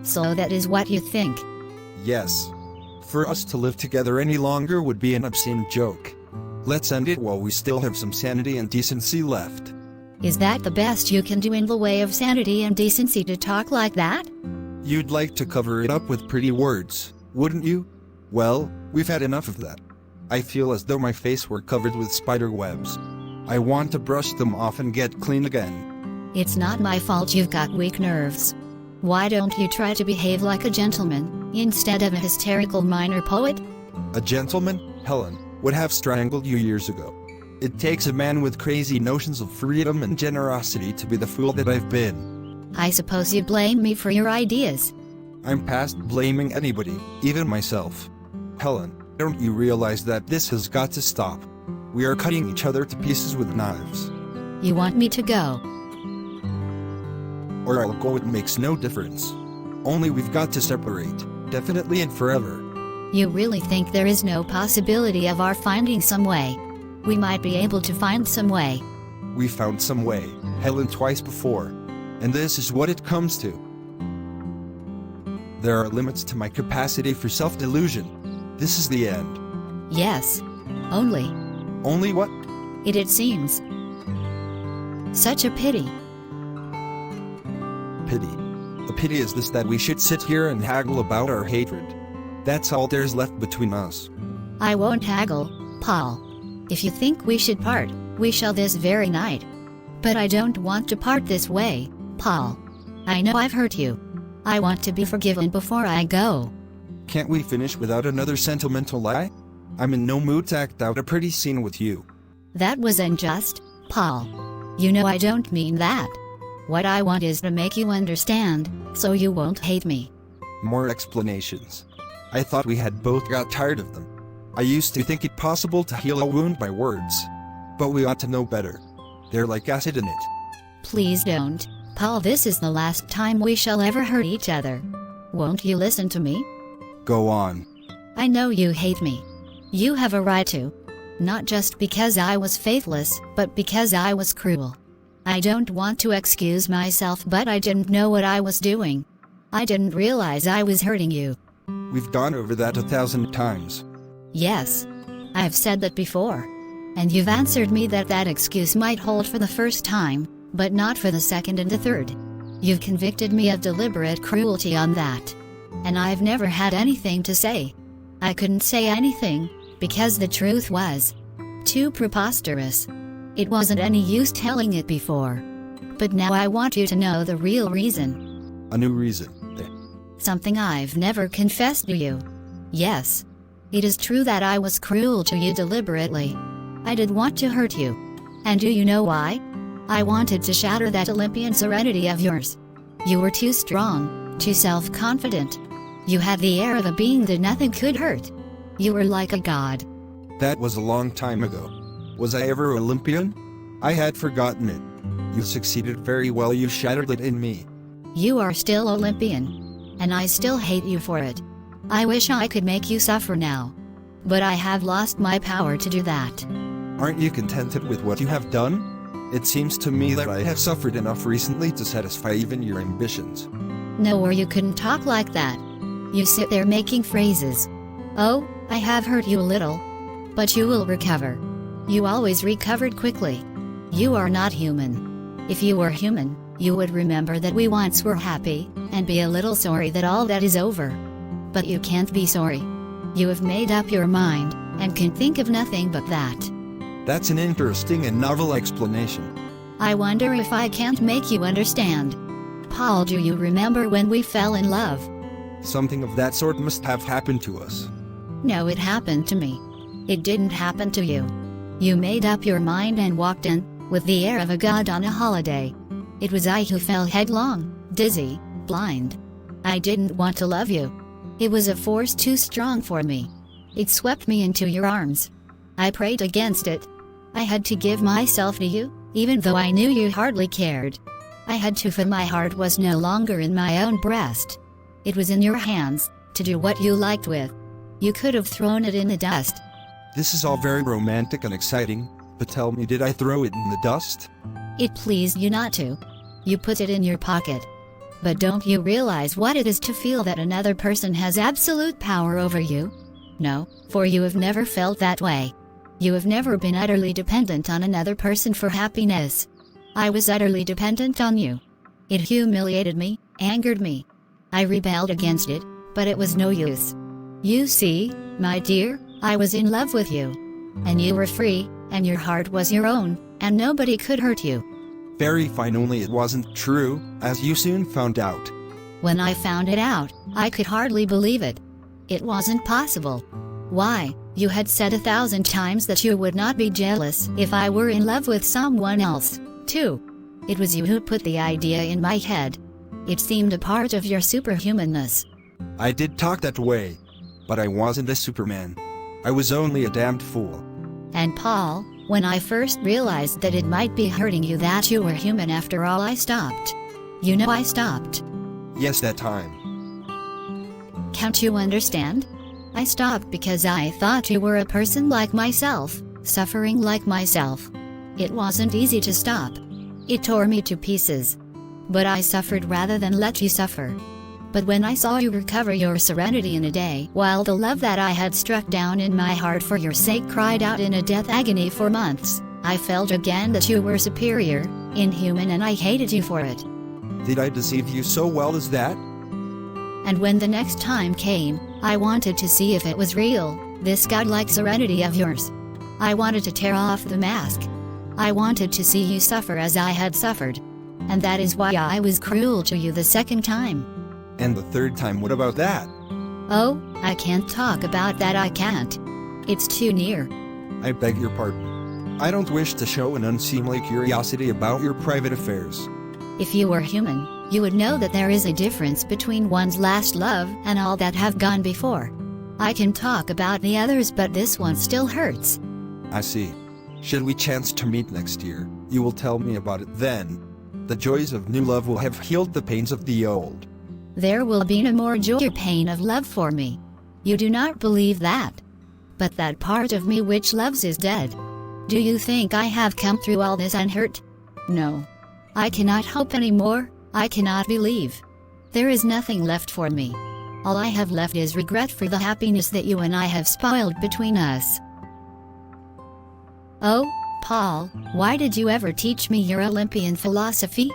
So that is what you think. Yes. For us to live together any longer would be an obscene joke. Let's end it while we still have some sanity and decency left. Is that the best you can do in the way of sanity and decency, to talk like that? You'd like to cover it up with pretty words, wouldn't you? Well, we've had enough of that. I feel as though my face were covered with spider webs. I want to brush them off and get clean again. It's not my fault you've got weak nerves. Why don't you try to behave like a gentleman, instead of a hysterical minor poet? A gentleman, Helen, would have strangled you years ago. It takes a man with crazy notions of freedom and generosity to be the fool that I've been. I suppose you blame me for your ideas. I'm past blaming anybody, even myself. Helen, don't you realize that this has got to stop? We are cutting each other to pieces with knives. You want me to go? Or I'll go, it makes no difference. Only we've got to separate, definitely and forever. You really think there is no possibility of our finding some way? We might be able to find some way. We found some way, Helen, twice before. And this is what it comes to. There are limits to my capacity for self-delusion. This is the end. Yes. Only. Only what? It seems. Such a pity. Pity. The pity is this, that we should sit here and haggle about our hatred. That's all there's left between us. I won't haggle, Paul. If you think we should part, we shall this very night. But I don't want to part this way, Paul. I know I've hurt you. I want to be forgiven before I go. Can't we finish without another sentimental lie? I'm in no mood to act out a pretty scene with you. That was unjust, Paul. You know I don't mean that. What I want is to make you understand, so you won't hate me. More explanations. I thought we had both got tired of them. I used to think it possible to heal a wound by words. But we ought to know better. They're like acid in it. Please don't, Paul. This is the last time we shall ever hurt each other. Won't you listen to me? Go on. I know you hate me. You have a right to. Not just because I was faithless, but because I was cruel. I don't want to excuse myself, but I didn't know what I was doing. I didn't realize I was hurting you. We've gone over that 1,000 times. Yes. I've said that before. And you've answered me that that excuse might hold for the first time, but not for the second and the third. You've convicted me of deliberate cruelty on that. And I've never had anything to say. I couldn't say anything, because the truth was too preposterous. It wasn't any use telling it before. But now I want you to know the real reason. A new reason. Something I've never confessed to you. Yes. It is true that I was cruel to you deliberately. I did want to hurt you. And do you know why? I wanted to shatter that Olympian serenity of yours. You were too strong, too self-confident. You had the air of a being that nothing could hurt. You were like a god. That was a long time ago. Was I ever Olympian? I had forgotten it. You succeeded very well. You shattered it in me. You are still Olympian. And I still hate you for it. I wish I could make you suffer now. But I have lost my power to do that. Aren't you contented with what you have done? It seems to me that I have suffered enough recently to satisfy even your ambitions. No, or you couldn't talk like that. You sit there making phrases. Oh, I have hurt you a little. But you will recover. You always recovered quickly. You are not human. If you were human, you would remember that we once were happy, and be a little sorry that all that is over. But you can't be sorry. You have made up your mind, and can think of nothing but that. That's an interesting and novel explanation. I wonder if I can't make you understand. Paul, do you remember when we fell in love? Something of that sort must have happened to us. No, it happened to me. It didn't happen to you. You made up your mind and walked in, with the air of a god on a holiday. It was I who fell headlong, dizzy, blind. I didn't want to love you. It was a force too strong for me. It swept me into your arms. I prayed against it. I had to give myself to you, even though I knew you hardly cared. I had to, for my heart was no longer in my own breast. It was in your hands, to do what you liked with. You could have thrown it in the dust. This is all very romantic and exciting, but tell me, did I throw it in the dust? It pleased you not to. You put it in your pocket. But don't you realize what it is to feel that another person has absolute power over you? No, for you have never felt that way. You have never been utterly dependent on another person for happiness. I was utterly dependent on you. It humiliated me, angered me. I rebelled against it, but it was no use. You see, my dear, I was in love with you. And you were free, and your heart was your own, and nobody could hurt you. Very fine, only it wasn't true, as you soon found out. When I found it out, I could hardly believe it. It wasn't possible. Why, you had said 1,000 times that you would not be jealous if I were in love with someone else, too. It was you who put the idea in my head. It seemed a part of your superhumanness. I did talk that way, but I wasn't a Superman. I was only a damned fool. And Paul, when I first realized that it might be hurting you that you were human after all, I stopped. You know I stopped. Yes, that time. Can't you understand? I stopped because I thought you were a person like myself, suffering like myself. It wasn't easy to stop. It tore me to pieces. But I suffered rather than let you suffer. But when I saw you recover your serenity in a day, while the love that I had struck down in my heart for your sake cried out in a death agony for months, I felt again that you were superior, inhuman, and I hated you for it. Did I deceive you so well as that? And when the next time came, I wanted to see if it was real, this godlike serenity of yours. I wanted to tear off the mask. I wanted to see you suffer as I had suffered. And that is why I was cruel to you the second time. And the third time, what about that? Oh, I can't talk about that, I can't. It's too near. I beg your pardon. I don't wish to show an unseemly curiosity about your private affairs. If you were human, you would know that there is a difference between one's last love and all that have gone before. I can talk about the others, but this one still hurts. I see. Should we chance to meet next year, you will tell me about it then. The joys of new love will have healed the pains of the old. There will be no more joy or pain of love for me. You do not believe that. But that part of me which loves is dead. Do you think I have come through all this unhurt? No. I cannot hope anymore, I cannot believe. There is nothing left for me. All I have left is regret for the happiness that you and I have spoiled between us. Oh, Paul, why did you ever teach me your Olympian philosophy?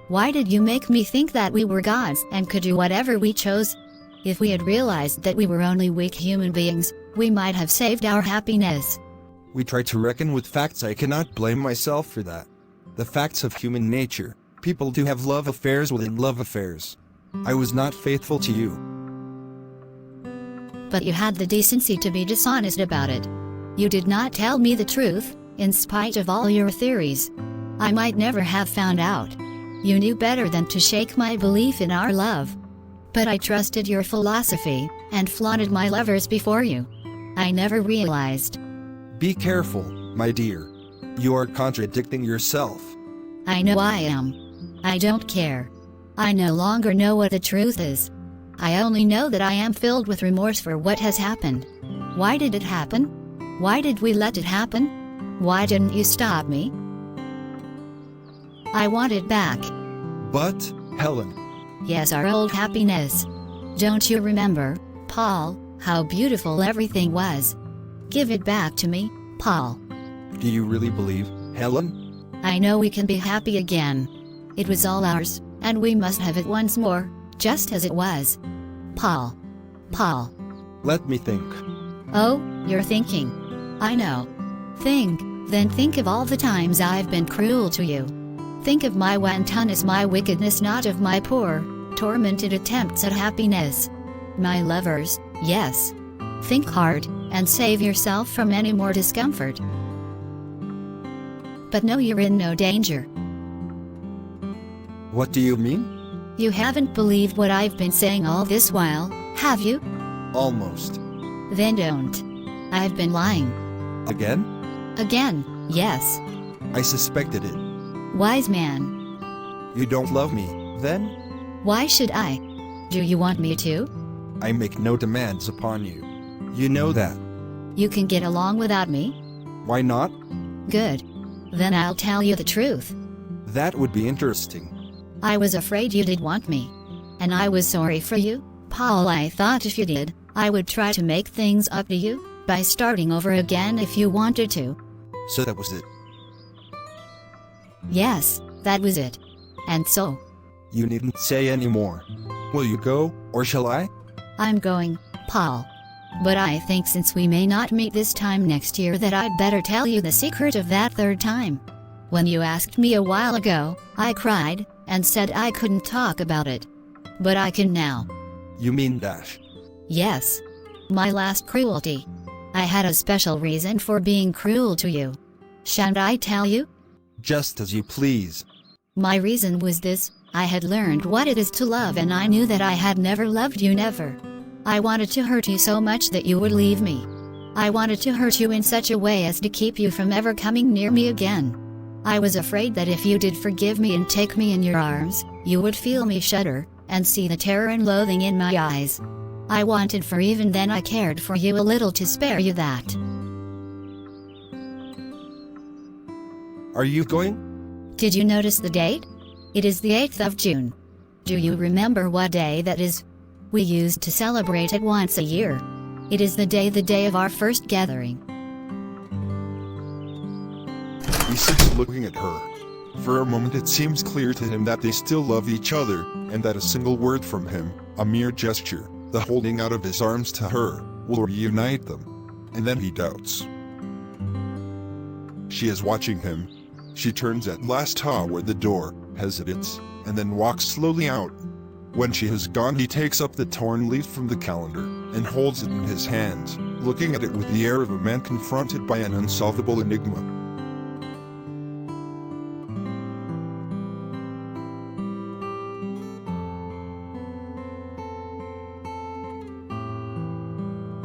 Why did you make me think that we were gods and could do whatever we chose? If we had realized that we were only weak human beings, we might have saved our happiness. We try to reckon with facts. I cannot blame myself for that. The facts of human nature. People do have love affairs within love affairs. I was not faithful to you. But you had the decency to be dishonest about it. You did not tell me the truth, in spite of all your theories. I might never have found out. You knew better than to shake my belief in our love. But I trusted your philosophy, and flaunted my lovers before you. I never realized. Be careful, my dear. You are contradicting yourself. I know I am. I don't care. I no longer know what the truth is. I only know that I am filled with remorse for what has happened. Why did it happen? Why did we let it happen? Why didn't you stop me? I want it back. But, Helen. Yes, our old happiness. Don't you remember, Paul, how beautiful everything was? Give it back to me, Paul. Do you really believe, Helen? I know we can be happy again. It was all ours, and we must have it once more, just as it was. Paul. Paul. Let me think. Oh, you're thinking. I know. Think, then think of all the times I've been cruel to you. Think of my wantonness, my wickedness, not of my poor, tormented attempts at happiness. My lovers, yes. Think hard, and save yourself from any more discomfort. But no, you're in no danger. What do you mean? You haven't believed what I've been saying all this while, have you? Almost. Then don't. I've been lying. Again? Again, yes. I suspected it. Wise man. You don't love me, then? Why should I? Do you want me to? I make no demands upon you. You know that. You can get along without me? Why not? Good. Then I'll tell you the truth. That would be interesting. I was afraid you did want me. And I was sorry for you, Paul. I thought if you did, I would try to make things up to you, by starting over again if you wanted to. So that was it. Yes, that was it. And so? You needn't say any more. Will you go, or shall I? I'm going, Paul. But I think since we may not meet this time next year that I'd better tell you the secret of that third time. When you asked me a while ago, I cried, and said I couldn't talk about it. But I can now. You mean Dash? Yes. My last cruelty. I had a special reason for being cruel to you. Shan't I tell you? Just as you please. My reason was this: I had learned what it is to love, and I knew that I had never loved you, never. I wanted to hurt you so much that you would leave me. I wanted to hurt you in such a way as to keep you from ever coming near me again. I was afraid that if you did forgive me and take me in your arms, you would feel me shudder, and see the terror and loathing in my eyes. I wanted, for even then I cared for you a little, to spare you that. Are you going? Did you notice the date? It is the 8th of June. Do you remember what day that is? We used to celebrate it once a year. It is the day of our first gathering. He sits looking at her. For a moment it seems clear to him that they still love each other, and that a single word from him, a mere gesture, the holding out of his arms to her, will reunite them. And then he doubts. She is watching him. She turns at last toward the door, hesitates, and then walks slowly out. When she has gone, he takes up the torn leaf from the calendar, and holds it in his hands, looking at it with the air of a man confronted by an unsolvable enigma.